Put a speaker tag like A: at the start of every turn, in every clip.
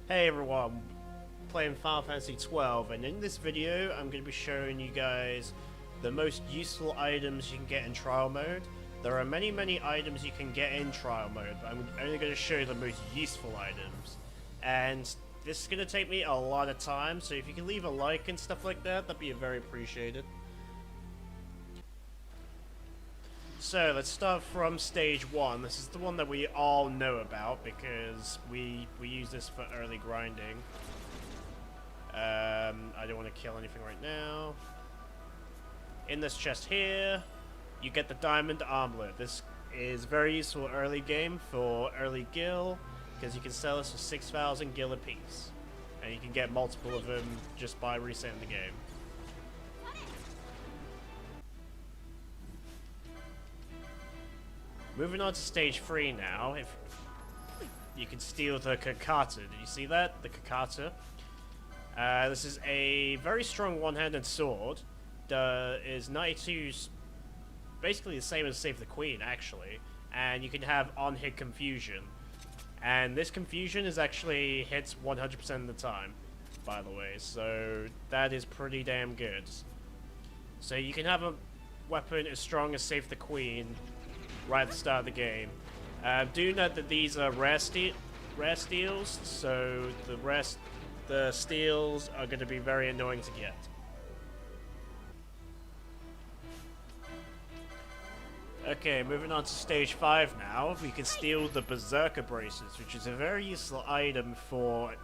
A: Hey everyone, playing Final Fantasy XII, and in this video I'm going to be showing you guys the most useful items you can get in trial mode. There are many items you can get in trial mode, but I'm only going to show you the most useful items. And this is going to take me a lot of time, so if you can leave a like and stuff like that, that'd be very appreciated. So let's start from stage 1. This is the one that we all know about because we use this for early grinding. I don't want to kill anything right now. In this chest here, you get the diamond armlet. This is very useful early game for early gil because you can sell this for 6,000 gil a piece. And you can get multiple of them just by resetting the game. Moving on to stage 3 now, if you can steal the Kakata. Did you see that? The Kakata. This is a very strong one-handed sword. Is 92, basically the same as Save the Queen, actually. And you can have on-hit confusion. And this confusion is actually hits 100% of the time, by the way. So that is pretty damn good. So you can have a weapon as strong as Save the Queen right at the start of the game. Do note that these are rare steals, so the steals are going to be very annoying to get. Okay, moving on to stage 5 now. We can steal the Berserker Braces, which is a very useful item for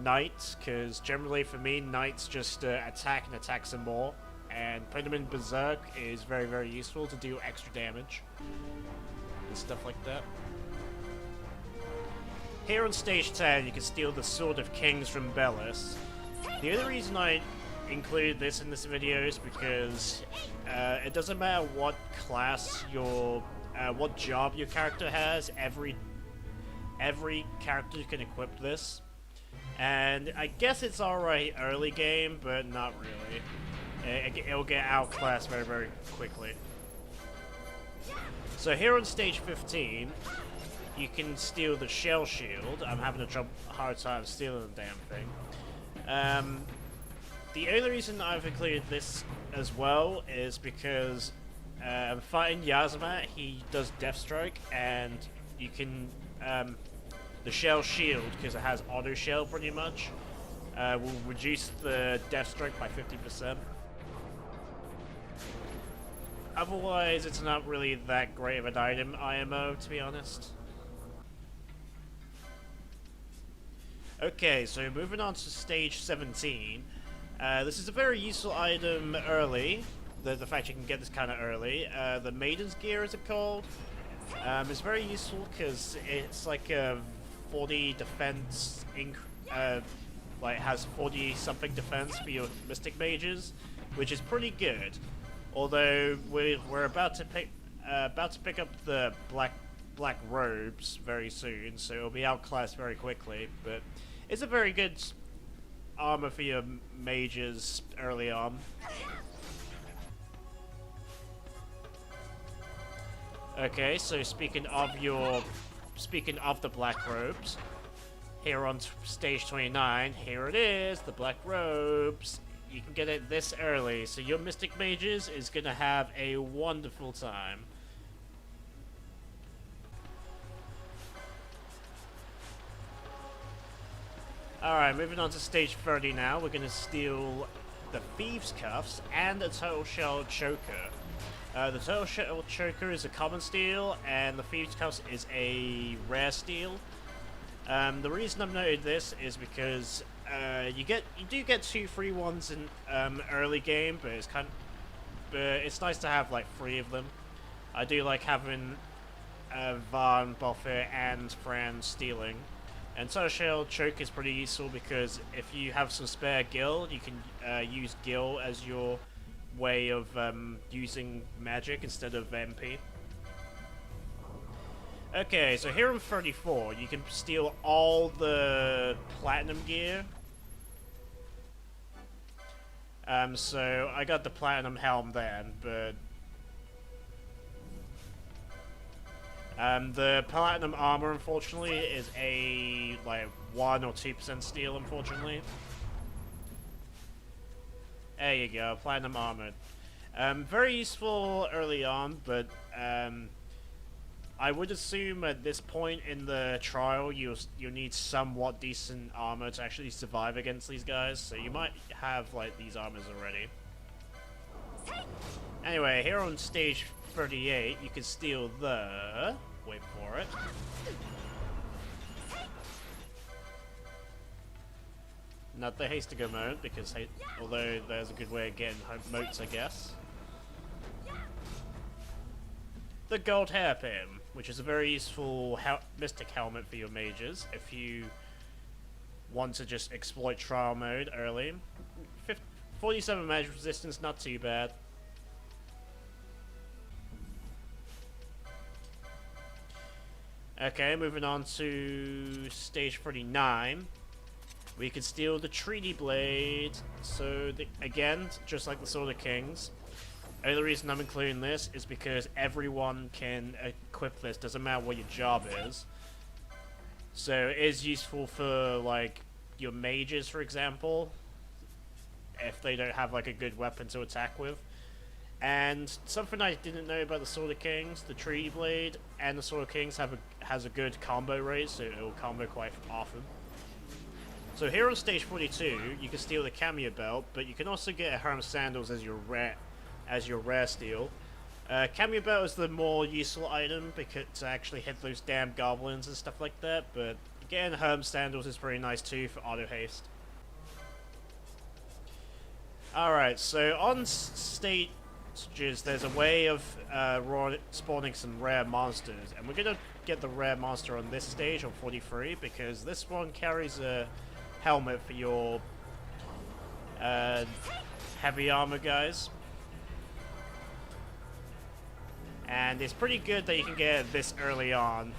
A: knights, because generally for me, knights just attack and attack some more. And putting them in Berserk is very useful to do extra damage and stuff like that. Here on stage 10, you can steal the Sword of Kings from Bellis. The only reason I included this in this video is because it doesn't matter what class what job your character has, every character can equip this. And I guess it's alright early game, but not really. It'll get outclassed very quickly. So here on stage 15, you can steal the Shell Shield. I'm having a hard time stealing the damn thing. The only reason I've included this as well is because fighting Yazamat, he does Death Strike, and you can the Shell Shield, because it has auto shell pretty much, will reduce the Death Strike by 50%. Otherwise, it's not really that great of an item, IMO, to be honest. Okay, so moving on to stage 17. This is a very useful item early. The fact you can get this kind of early. The Maiden's Gear, is it called? It's very useful because it's like a 40 defense, like has 40 something defense for your Mystic Mages, which is pretty good. Although we're about to pick up the black robes very soon, so it'll be outclassed very quickly. But it's a very good armor for your mages early on. Okay, so speaking of the black robes, here on stage 29, here it is, the black robes. You can get it this early, so your Mystic Mages is gonna have a wonderful time. Alright, moving on to stage 30 now. We're gonna steal the Thieves' Cuffs and a Turtle Shell Choker. The Turtle Shell Choker is a common steal, and the Thieves' Cuffs is a rare steal. The reason I've noted this is because you do get 2 free ones in early game, but it's nice to have like 3 of them. I do like having Van, Buffett, and Fran stealing. And Turtle Shell Choke is pretty useful because if you have some spare gil, you can use gil as your way of using magic instead of MP. Okay, so here on 34, you can steal all the Platinum gear. So I got the Platinum Helm then, but... The platinum armor, unfortunately, is a like 1 or 2% steel, unfortunately. There you go, platinum armor. Very useful early on, but I would assume at this point in the trial you'll need somewhat decent armor to actually survive against these guys, so you might have like these armors already. Anyway, here on stage 38, you can steal the... wait for it. Not the haste-to-go mode, because although there's a good way of getting motes, I guess. The gold hairpin, which is a very useful mystic helmet for your mages if you want to just exploit trial mode early. 47 magic resistance, not too bad. Okay, moving on to stage 39. We can steal the Treaty Blade. So, again, just like the Sword of Kings. The only reason I'm including this is because everyone can equip this, doesn't matter what your job is. So it is useful for, like, your mages, for example, if they don't have, like, a good weapon to attack with. And something I didn't know about the Sword of Kings, the Treaty Blade and the Sword of Kings has a good combo rate, so it will combo quite often. So here on stage 42, you can steal the Cameo Belt, but you can also get a Herm Sandals as your rare steal. Cameo Belt is the more useful item because to actually hit those damn goblins and stuff like that, but getting Herm Sandals is pretty nice too for auto haste. Alright, so on stages there's a way of spawning some rare monsters, and we're gonna get the rare monster on this stage on 43 because this one carries a helmet for your heavy armor guys. And it's pretty good that you can get it this early on.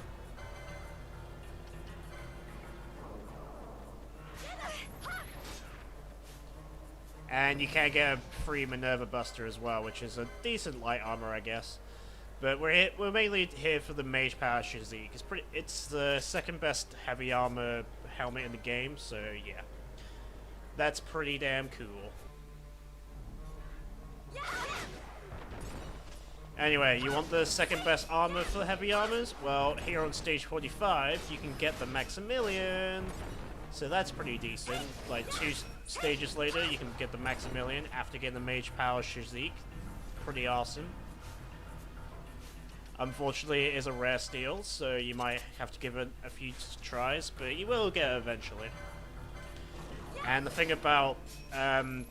A: And you can get a free Minerva Buster as well, which is a decent light armor, I guess. But we're mainly here for the Mage Power Shazik. It's the second best heavy armor helmet in the game, so yeah. That's pretty damn cool. Anyway, you want the second best armor for the heavy armors? Well, here on stage 45, you can get the Maximilian. So that's pretty decent. Like 2 stages later, you can get the Maximilian after getting the Mage Power Shazik. Pretty awesome. Unfortunately, it is a rare steal, so you might have to give it a few tries, but you will get it eventually. And the thing about the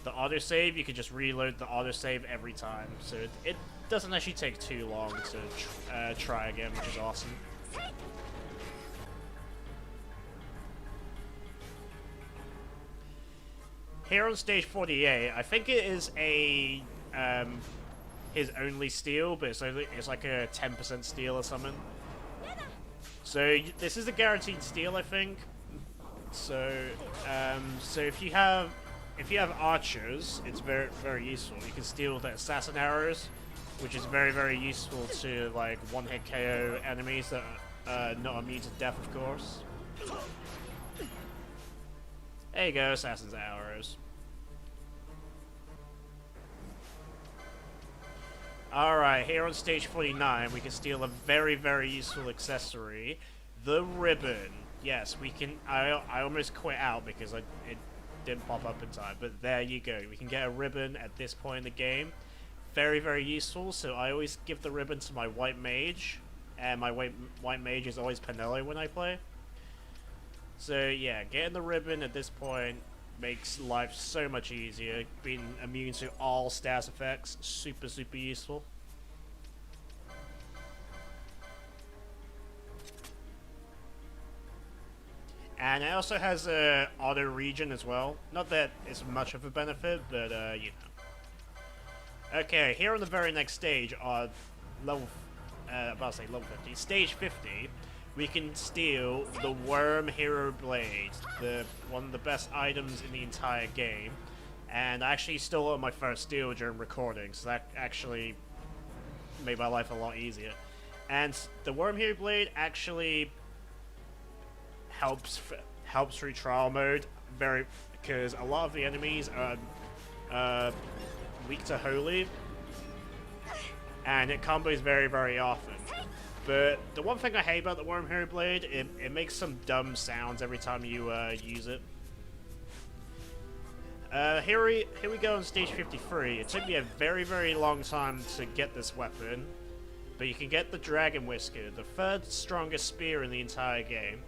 A: autosave, you can just reload the autosave every time, so it doesn't actually take too long to try again, which is awesome. Here on stage 48, I think it is a his only steal, but it's like a 10% steal or something. So this is a guaranteed steal, I think. So so if you have archers, it's very useful. You can steal the assassin arrows, which is very useful to like one-hit KO enemies that are not immune to death, of course. There you go, assassin's arrows. Alright, here on stage 49, we can steal a very useful accessory, the ribbon. Yes, we can. I almost quit out because it didn't pop up in time, but there you go. We can get a ribbon at this point in the game. Very useful, so I always give the ribbon to my white mage, and my white mage is always Penelo when I play. So yeah, getting the ribbon at this point makes life so much easier. Being immune to all stats effects, super useful. And it also has a auto regen as well. Not that it's much of a benefit, but you know. Okay, here on the very next stage, level 50, stage 50, we can steal the Worm Hero Blade, one of the best items in the entire game. And I actually stole it on my first steal during recording, so that actually made my life a lot easier. And the Worm Hero Blade actually helps through trial mode because a lot of the enemies are weak to Holy, and it combos very often. But the one thing I hate about the Worm Hero Blade, it makes some dumb sounds every time you use it. Here we go on stage 53. It took me a very long time to get this weapon, but you can get the Dragon Whisker, the third strongest spear in the entire game.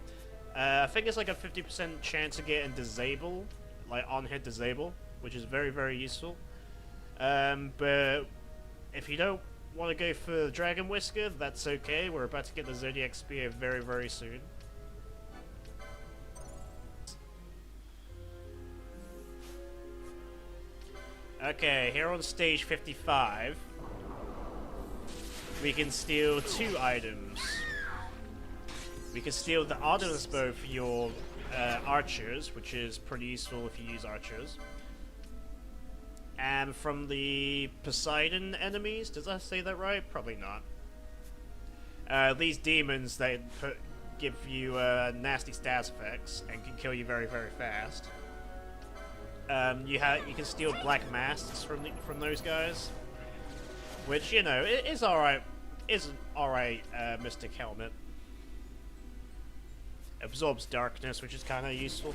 A: I think it's like a 50% chance of getting disable, like on-hit disable, which is very useful. But if you don't want to go for the Dragon Whisker, that's okay. We're about to get the Zodiac Spear very soon. Okay, here on stage 55, we can steal 2 items. We can steal the Artemis Bow for your archers, which is pretty useful if you use archers. And from the Poseidon enemies, does I say that right? Probably not. These demons, they give you nasty stats effects and can kill you very fast. You can steal black masks from those guys, which, you know, is alright. Is an alright mystic helmet. Absorbs darkness, which is kind of useful.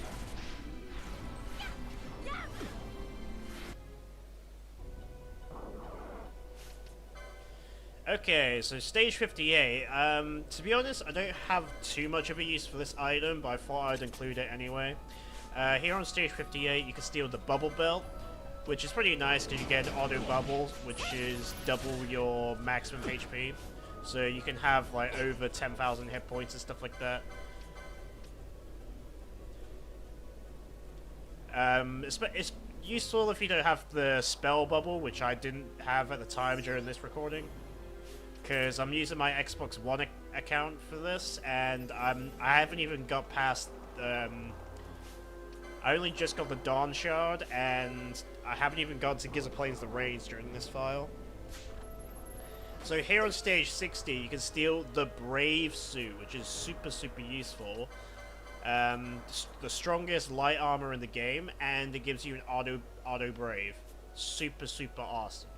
A: Okay, so stage 58. To be honest, I don't have too much of a use for this item, but I thought I'd include it anyway. Here on stage 58, you can steal the Bubble Belt, which is pretty nice because you get an auto bubble, which is double your maximum HP. So you can have like over 10,000 hit points and stuff like that. It's useful if you don't have the spell bubble, which I didn't have at the time during this recording, because I'm using my Xbox One account for this, and I haven't even got past. I only just got the Dawn Shard, and I haven't even gone to Gizaplane's the Raids during this file. So here on stage 60, you can steal the Brave Suit, which is super useful. The strongest light armor in the game, and it gives you an auto brave. Super awesome.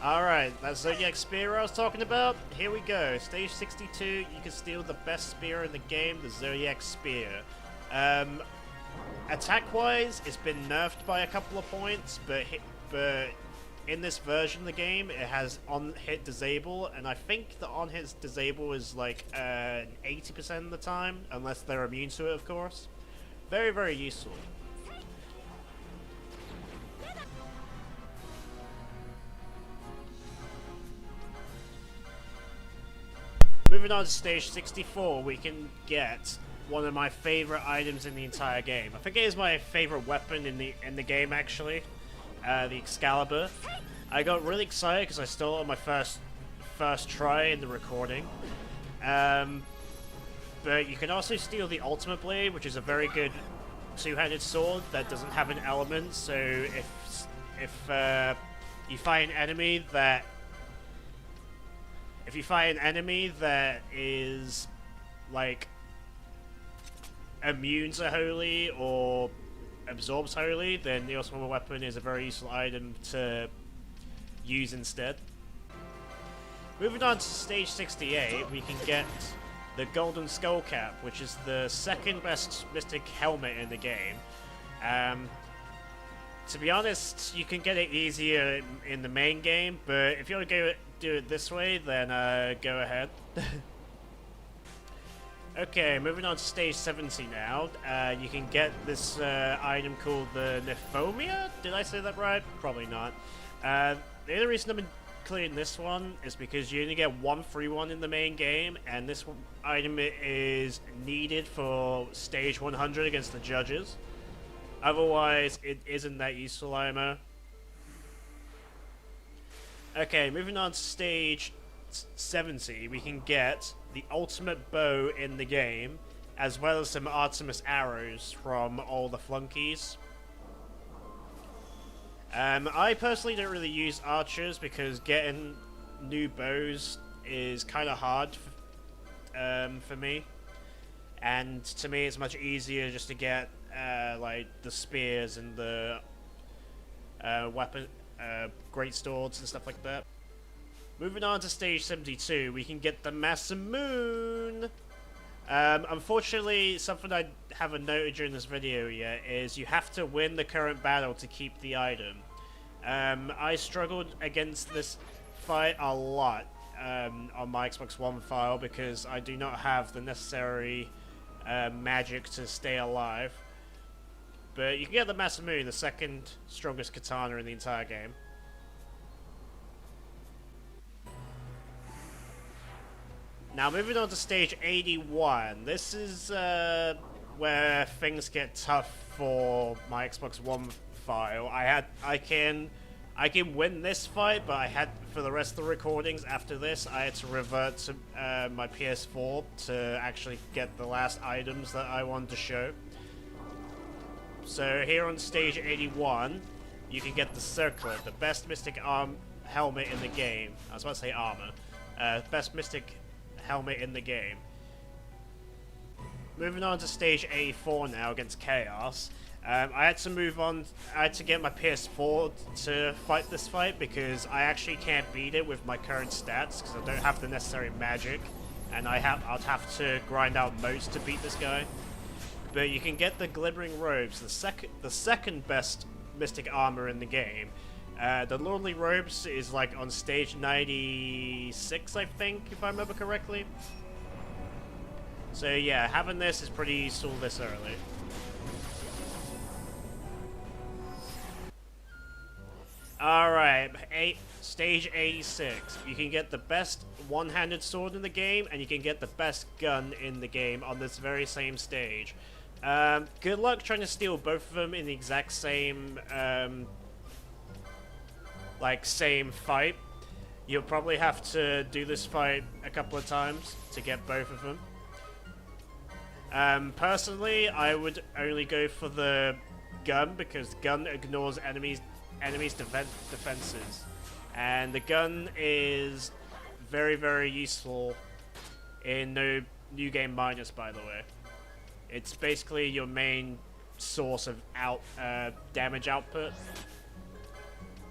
A: Alright, that's Zodiac Spear I was talking about. Here we go. Stage 62, you can steal the best spear in the game, the Zodiac Spear. Attack-wise, it's been nerfed by a couple of points, but in this version of the game, it has on-hit disable, and I think the on-hit disable is like 80% of the time, unless they're immune to it, of course. Very useful. Moving on to stage 64, we can get one of my favorite items in the entire game. I think it is my favorite weapon in the game, actually. The Excalibur. I got really excited because I stole it on my first try in the recording. But you can also steal the Ultimate Blade, which is a very good two-handed sword that doesn't have an element. So if you find an enemy that is like immune to Holy or absorbs Holy, then the Ultimate Weapon is a very useful item to use instead. Moving on to stage 68, we can get the Golden Skull Cap, which is the second best Mystic Helmet in the game. To be honest, you can get it easier in the main game, but if you want to do it this way, then go ahead. Okay, moving on to stage 70 now. You can get this item called the Nephomia? Did I say that right? Probably not. The only reason I'm including this one is because you only get one free one in the main game, and this item is needed for stage 100 against the judges. Otherwise, it isn't that useful IMO. Okay, moving on to stage 70, we can get the ultimate bow in the game, as well as some Artemis arrows from all the flunkies. I personally don't really use archers because getting new bows is kind of hard for me. And to me, it's much easier just to get like the spears and the great swords and stuff like that. Moving on to stage 72, we can get the Masamune. Unfortunately, something I haven't noted during this video yet is you have to win the current battle to keep the item. I struggled against this fight a lot on my Xbox One file because I do not have the necessary magic to stay alive. But you can get the Masamune, the second strongest katana in the entire game. Now moving on to stage 81, this is where things get tough for my Xbox One file. I can win this fight, but for the rest of the recordings after this, I had to revert to my PS4 to actually get the last items that I wanted to show. So here on stage 81, you can get the Circlet, the best Mystic helmet in the game. I was about to say armor. Best Mystic helmet in the game. Moving on to stage 84 now against Chaos. I had to move on. I had to get my PS4 to fight this fight because I actually can't beat it with my current stats because I don't have the necessary magic, and I'd have to grind out motes to beat this guy. But you can get the Glimmering Robes, the second best Mystic armor in the game. The Lordly Robes is like on stage 96, I think, if I remember correctly. So yeah, having this is pretty useful this early. Alright, stage 86. You can get the best one-handed sword in the game, and you can get the best gun in the game on this very same stage. Good luck trying to steal both of them in the exact same same fight. You'll probably have to do this fight a couple of times to get both of them. Personally, I would only go for the gun because gun ignores enemies' defenses, and the gun is very, very useful in New Game Minus, by the way. It's basically your main source of damage output.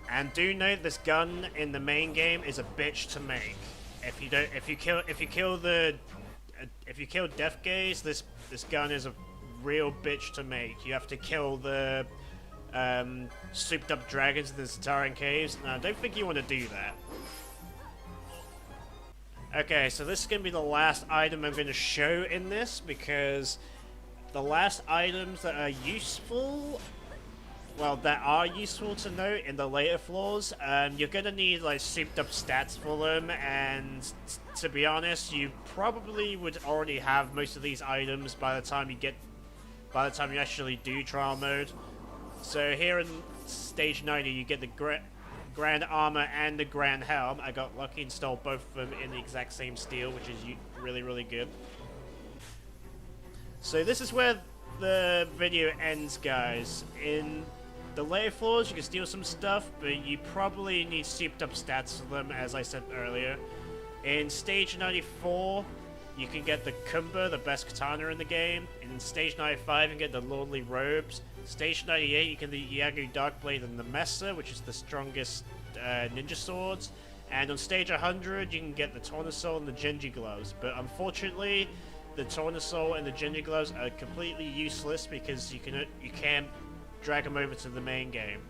A: And do note this gun in the main game is a bitch to make. If you kill Death Gaze, this gun is a real bitch to make. You have to kill the souped up dragons in the Zatarian caves. Now, I don't think you want to do that. Okay, so this is going to be the last item I'm going to show in this because the last items that are useful. Well, that are useful to note in the later floors, you're gonna need like souped up stats for them, and to be honest, you probably would already have most of these items by the time you actually do trial mode. So here in stage 90, you get the Grand Armor and the Grand Helm. I got lucky and stole both of them in the exact same steel, which is really, really good. So this is where the video ends, guys. In the later floors, you can steal some stuff, but you probably need souped up stats for them, as I said earlier. In stage 94, you can get the Kumba, the best katana in the game. In stage 95, you can get the Lordly Robes. Stage 98, you can get the Yagu Darkblade and the Mesa, which is the strongest ninja swords. And on stage 100, you can get the Tornasol and the Genji Gloves. But unfortunately, the Tornasol and the Genji Gloves are completely useless because you can't drag them over to the main game.